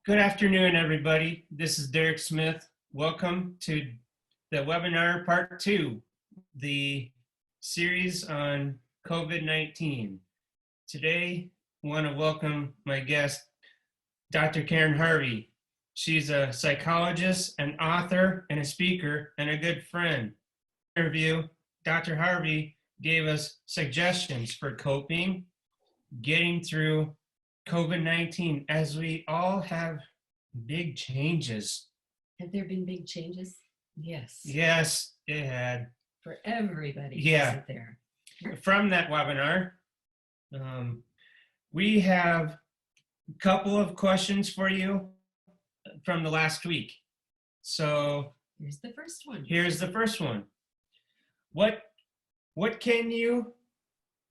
Good afternoon, everybody. This is Derek Smith. Welcome to the webinar part 2, the series on COVID-19. Today, I want to welcome my guest, Dr. Karyn Harvey. She's a psychologist, an author, and a speaker, and a good friend. In the interview, Dr. Harvey gave us suggestions for coping, getting through COVID-19, as we all have big changes. Have there been big changes? Yes. Yes, it had. For everybody. Yeah. Isn't there? From that webinar, we have a couple of questions for you from the last week. So here's the first one. Here's the first one. What can you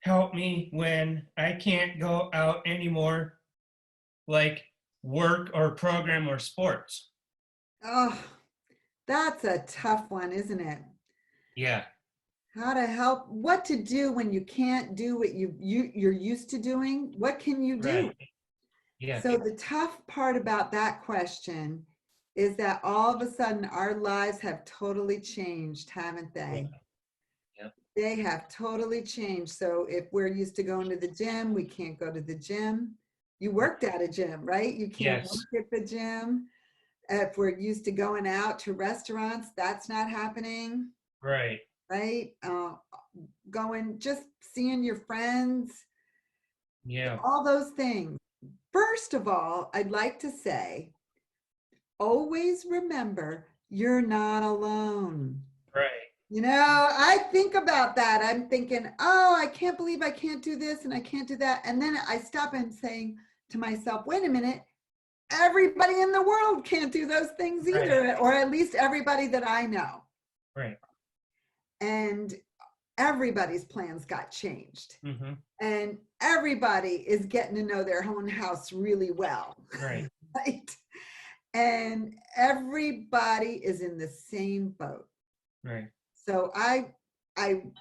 help me when I can't go out anymore, like work or program or sports? Oh, that's a tough one, isn't it? Yeah. How to help, what to do when you can't do what you're used to doing? What can you do? Right. Yeah. So the tough part about that question is that all of a sudden our lives have totally changed, haven't they? They have totally changed. So if we're used to going to the gym, we can't go to the gym. You worked at a gym, right? You can't work at the gym. If we're used to going out to restaurants, that's not happening. Right. Right? Just seeing your friends. Yeah. All those things. First of all, I'd like to say, always remember you're not alone. Right. You know, I think about that. I'm thinking, oh, I can't believe I can't do this and I can't do that. And then I stop and saying to myself, wait a minute, everybody in the world can't do those things either, right. Or at least everybody that I know. Right. And everybody's plans got changed. Mm-hmm. And everybody is getting to know their own house really well. Right. Right. And everybody is in the same boat. Right. So I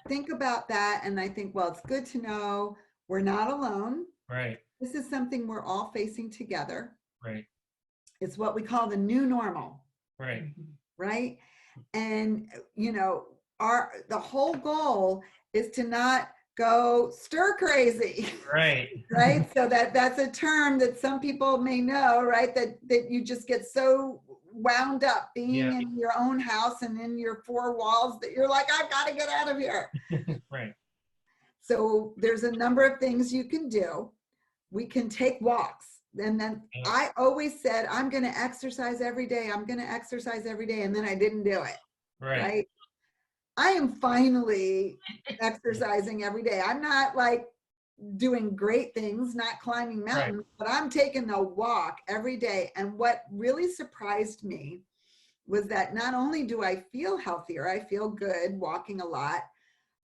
think about that and I think, well, it's good to know we're not alone. Right. This is something we're all facing together. Right. It's what we call the new normal. Right. Right. And, you know, the whole goal is to not go stir crazy. Right. Right. So that's a term that some people may know, right? That you just get so wound up being in your own house and in your four walls that you're like, I've got to get out of here. Right. So there's a number of things you can do. We can take walks. And then I always said, I'm going to exercise every day. I'm going to exercise every day. And then I didn't do it. Right. I am finally exercising every day. I'm not like doing great things, not climbing mountains, but I'm taking a walk every day. And what really surprised me was that not only do I feel healthier, I feel good walking a lot,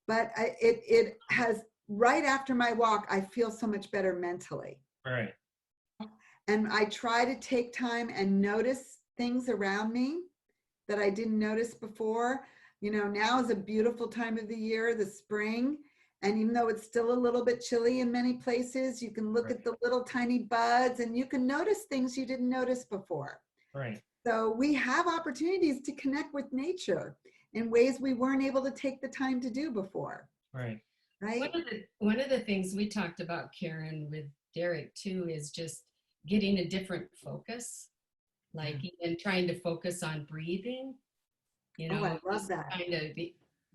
but it has, right after my walk, I feel so much better mentally. Right. And I try to take time and notice things around me that I didn't notice before. You know, now is a beautiful time of the year, the spring. And even though it's still a little bit chilly in many places, you can look at the little tiny buds and you can notice things you didn't notice before. Right. So we have opportunities to connect with nature in ways we weren't able to take the time to do before. Right. Right. One of the things we talked about, Karyn, with Derek too, is just getting a different focus, like even trying to focus on breathing. You know, I love that.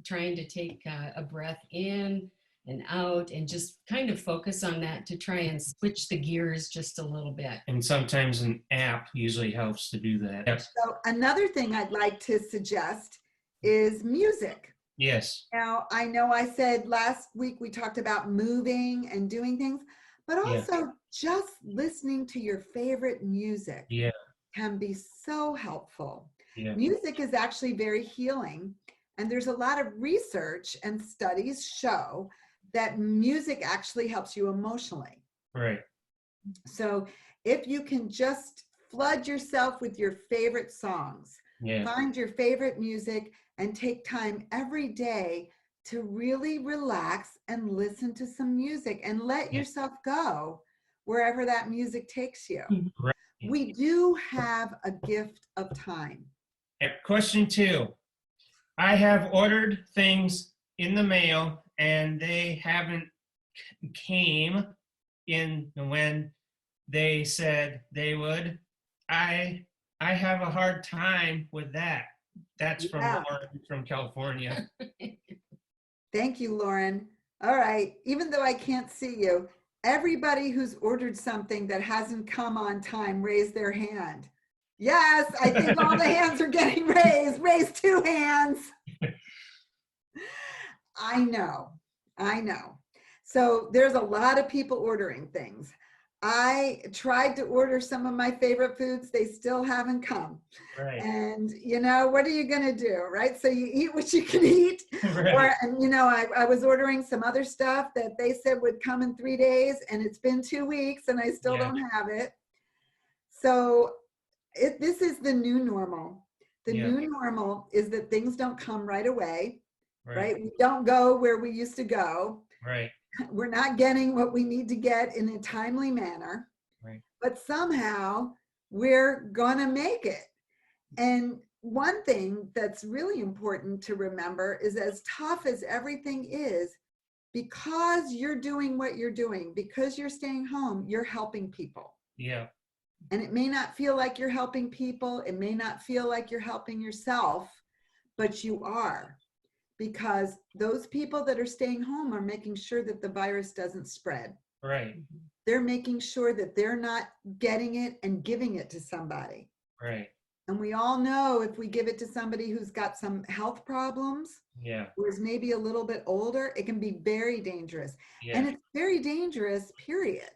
Trying to take a breath in and out and just kind of focus on that to try and switch the gears just a little bit. And sometimes an app usually helps to do that. Yes. So another thing I'd like to suggest is music. Yes. Now, I know I said last week we talked about moving and doing things, but also just listening to your favorite music can be so helpful. Yeah. Music is actually very healing. And there's a lot of research and studies show that music actually helps you emotionally. Right. So if you can just flood yourself with your favorite songs, find your favorite music and take time every day to really relax and listen to some music and let yourself go wherever that music takes you. Right. we do have a gift of time. Question 2. I have ordered things in the mail and they haven't came in when they said they would. I have a hard time with that. That's from Yeah. Lauren from California. Thank you, Lauren. All right, even though I can't see you, everybody who's ordered something that hasn't come on time, raise their hand. Yes, I think all the hands are getting raised. Raise 2 hands. I know. So there's a lot of people ordering things. I tried to order some of my favorite foods. They still haven't come. Right. And what are you going to do, right? So you eat what you can eat. Right. And I was ordering some other stuff that they said would come in 3 days, and it's been 2 weeks and I still don't have it. So this is the new normal. The new normal is that things don't come right away, right? We don't go where we used to go. Right. We're not getting what we need to get in a timely manner, Right. but somehow we're gonna make it. And one thing that's really important to remember is, as tough as everything is, because you're doing what you're doing, because you're staying home, you're helping people. Yeah. And it may not feel like you're helping people. It may not feel like you're helping yourself, but you are. Because those people that are staying home are making sure that the virus doesn't spread. Right. They're making sure that they're not getting it and giving it to somebody. Right. And we all know if we give it to somebody who's got some health problems, or is maybe a little bit older, it can be very dangerous. And it's very dangerous, period.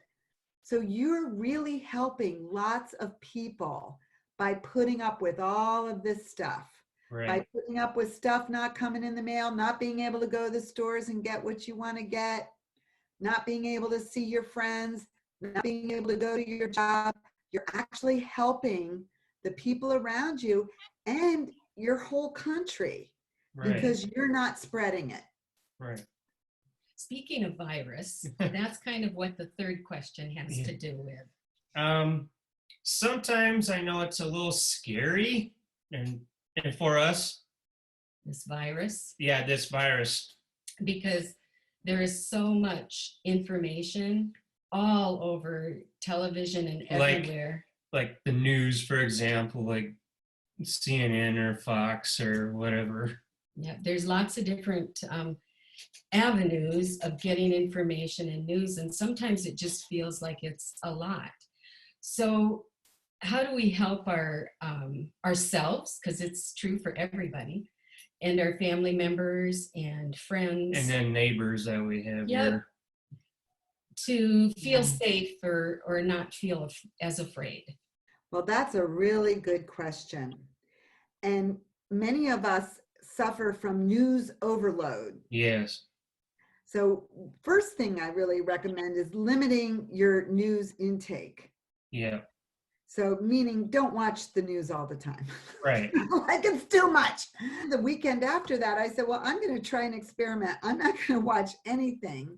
So you're really helping lots of people by putting up with all of this stuff. Right. By putting up with stuff not coming in the mail, not being able to go to the stores and get what you want to get, not being able to see your friends, not being able to go to your job. You're actually helping the people around you and your whole country, because you're not spreading it. Right. Speaking of virus, that's kind of what the third question has to do with. Sometimes I know it's a little scary, and for us, this virus. Yeah, this virus. Because there is so much information all over television and everywhere. Like the news, for example, like CNN or Fox or whatever. Yeah, there's lots of different avenues of getting information and news, and sometimes it just feels like it's a lot. So how do we help ourselves, because it's true for everybody, and our family members and friends, and then neighbors that we have here, to feel safe or not feel as afraid? Well, that's a really good question. And many of us suffer from news overload. Yes. So first thing I really recommend is limiting your news intake. Yeah. So meaning don't watch the news all the time. Right. Like it's too much. The weekend after that, I said, well, I'm going to try an experiment. I'm not going to watch anything.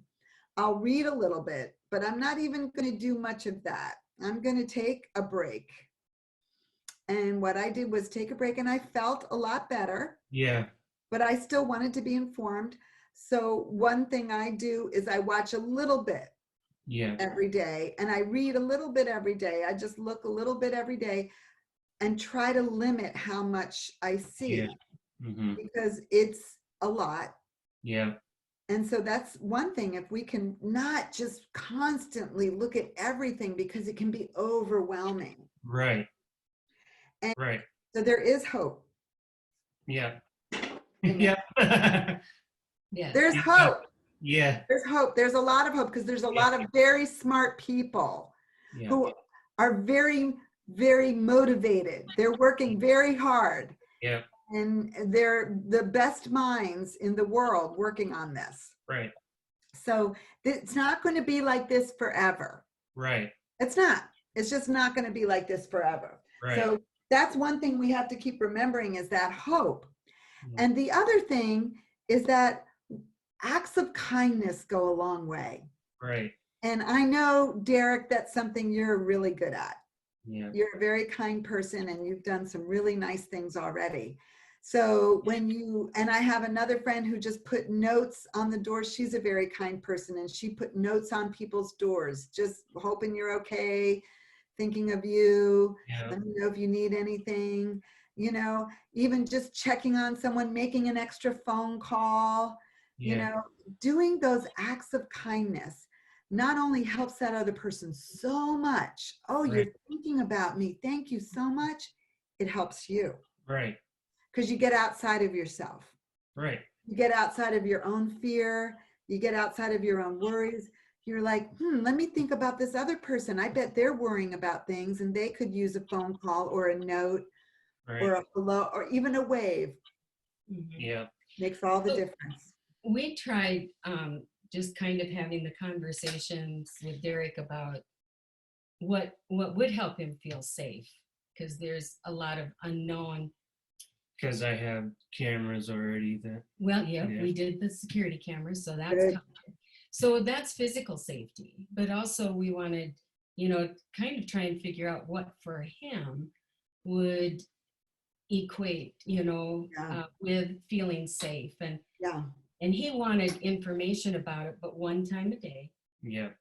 I'll read a little bit, but I'm not even going to do much of that. I'm going to take a break. And what I did was take a break, and I felt a lot better. Yeah. But I still wanted to be informed. So one thing I do is I watch a little bit every day, and I read a little bit every day. I just look a little bit every day and try to limit how much I see, because it's a lot. Yeah. And so that's one thing. If we can not just constantly look at everything, because it can be overwhelming. Right. And right. So there is hope. Yeah. Yeah. Yeah. There's hope. Yeah. There's hope. There's a lot of hope, because there's a lot of very smart people who are very, very motivated. They're working very hard. Yeah. And they're the best minds in the world working on this. Right. So it's not going to be like this forever. Right. It's not. It's just not going to be like this forever. Right. So that's one thing we have to keep remembering, is that hope. And the other thing is that acts of kindness go a long way. Right. And I know, Derek, that's something you're really good at. Yeah. You're a very kind person and you've done some really nice things already. So and I have another friend who just put notes on the door. She's a very kind person and she put notes on people's doors, just hoping you're okay, thinking of you, Yeah. let me know if you need anything, even just checking on someone, making an extra phone call, Yeah. doing those acts of kindness not only helps that other person so much. Oh, Right. you're thinking about me. Thank you so much. It helps you Right. because you get outside of yourself. Right. You get outside of your own fear. You get outside of your own worries. You're like, let me think about this other person. I bet they're worrying about things and they could use a phone call or a note Right. or a hello or even a wave. Yeah. Makes all the difference. We tried just kind of having the conversations with Derek about what would help him feel safe, because there's a lot of unknown. Because I have cameras already that. Well, yeah, Yeah. we did the security cameras, so that's Good. covered. So that's physical safety, but also we wanted, kind of try and figure out what for him would equate, Yeah. with feeling safe. Yeah. And he wanted information about it, but one time a day, Yeah.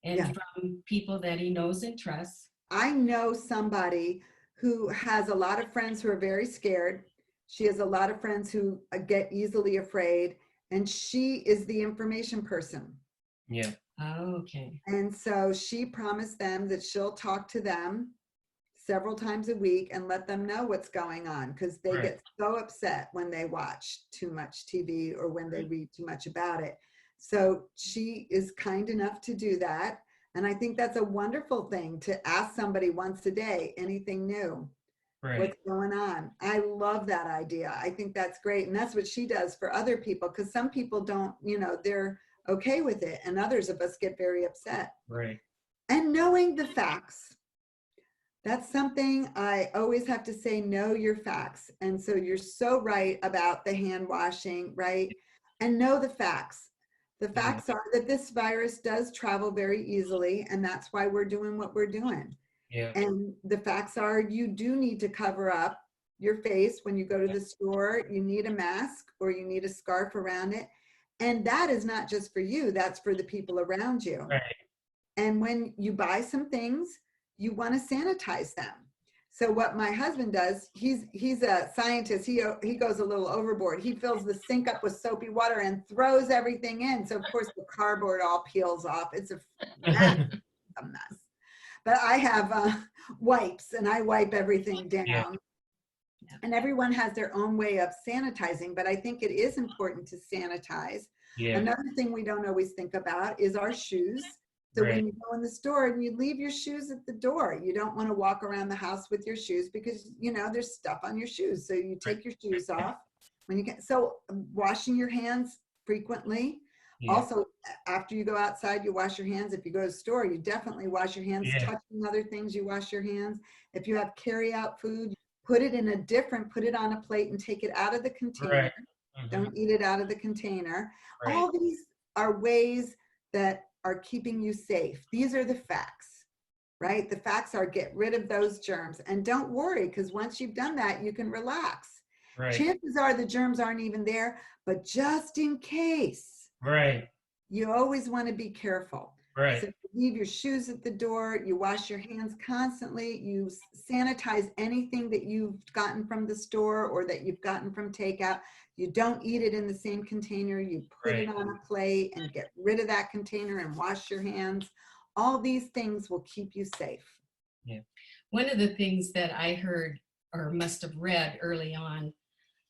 and Yeah. from people that he knows and trusts. I know somebody who has a lot of friends who are very scared. She has a lot of friends who get easily afraid, and she is the information person. Yeah. Oh, okay. And so she promised them that she'll talk to them several times a week and let them know what's going on, because they Right. get so upset when they watch too much TV or when they read too much about it. So she is kind enough to do that. And I think that's a wonderful thing to ask somebody once a day, anything new, Right. what's going on. I love that idea. I think that's great. And that's what she does for other people, because some people don't, they're okay with it. And others of us get very upset. Right. And knowing the facts. That's something I always have to say, know your facts. And so you're so right about the hand washing, right? And know the facts. The facts are that this virus does travel very easily, and that's why we're doing what we're doing. Yeah. And the facts are you do need to cover up your face when you go to the store. You need a mask or you need a scarf around it. And that is not just for you, that's for the people around you. Right. And when you buy some things, you want to sanitize them. So what my husband does, he's a scientist. He goes a little overboard. He fills the sink up with soapy water and throws everything in. So of course the cardboard all peels off. It's a mess. But I have wipes and I wipe everything down. Yeah. And everyone has their own way of sanitizing, but I think it is important to sanitize. Yeah. Another thing we don't always think about is our shoes. So Right. when you go in the store and you leave your shoes at the door, you don't want to walk around the house with your shoes because, there's stuff on your shoes. So you take your shoes off when you get, so washing your hands frequently. Yeah. Also, after you go outside, you wash your hands. If you go to the store, you definitely wash your hands. Yeah. Touching other things, you wash your hands. If you have carry out food, put it on a plate and take it out of the container. Right. Don't eat it out of the container. Right. All these are ways that are keeping you safe. These are the facts, right? The facts are get rid of those germs and don't worry, because once you've done that, you can relax. Right. Chances are the germs aren't even there, but just in case, Right. you always want to be careful. Right. So you leave your shoes at the door, you wash your hands constantly, you sanitize anything that you've gotten from the store or that you've gotten from takeout. You don't eat it in the same container, you put it on a plate and get rid of that container and wash your hands. All these things will keep you safe. Yeah. One of the things that I heard or must have read early on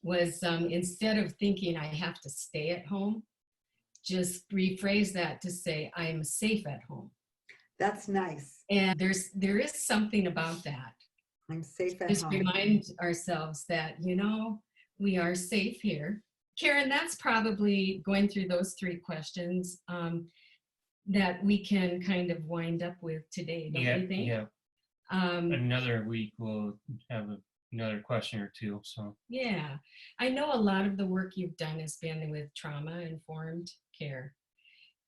was instead of thinking I have to stay at home, just rephrase that to say I'm safe at home. That's nice. And there is something about that. I'm safe at just home. remind ourselves that, we are safe here. Karyn, that's probably going through those 3 questions that we can kind of wind up with today, don't you think? Yeah. Another week we'll have another question or 2. So yeah, I know a lot of the work you've done has been with trauma-informed care.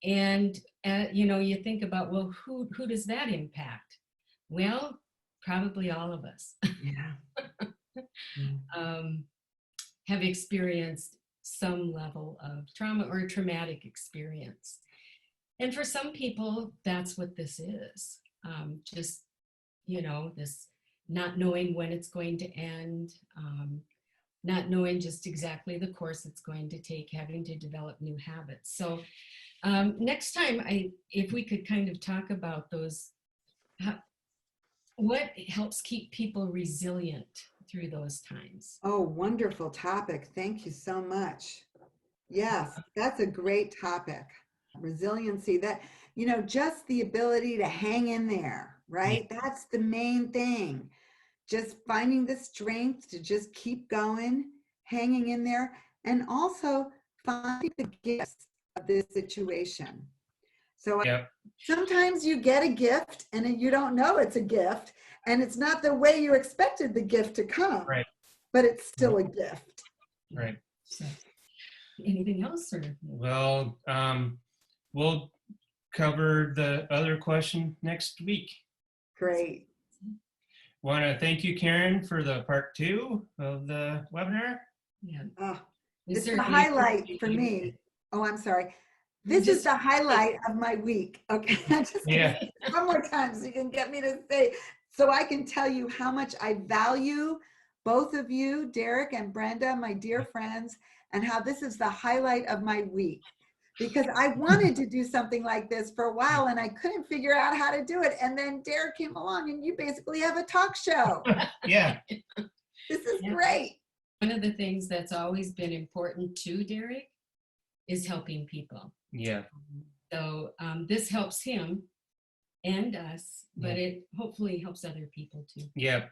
And, you think about, well, who does that impact? Well, probably all of us, Yeah. have experienced some level of trauma or traumatic experience. And for some people, that's what this is. Just, this not knowing when it's going to end, not knowing just exactly the course it's going to take, having to develop new habits. So next time, if we could kind of talk about those, what helps keep people resilient through those times. Oh, wonderful topic. Thank you so much. Yes, that's a great topic. Resiliency, that, just the ability to hang in there, right? That's the main thing. Just finding the strength to just keep going, hanging in there, and also finding the gifts of this situation. So Yep. sometimes you get a gift and you don't know it's a gift, and it's not the way you expected the gift to come, Right. but it's still a gift. Right. So, anything else? Or? Well, we'll cover the other question next week. Great. Want to thank you, Karyn, for the part 2 of the webinar. Yeah. It's the highlight for me. Oh, I'm sorry. This is the highlight of my week. Okay, I'm just gonna say it one more time so you can get me to say, so I can tell you how much I value both of you, Derek and Brenda, my dear friends, and how this is the highlight of my week. Because I wanted to do something like this for a while and I couldn't figure out how to do it. And then Derek came along and you basically have a talk show. Yeah. This is great. One of the things that's always been important to Derek is helping people. Yeah. So this helps him and us, but it hopefully helps other people too. Yeah.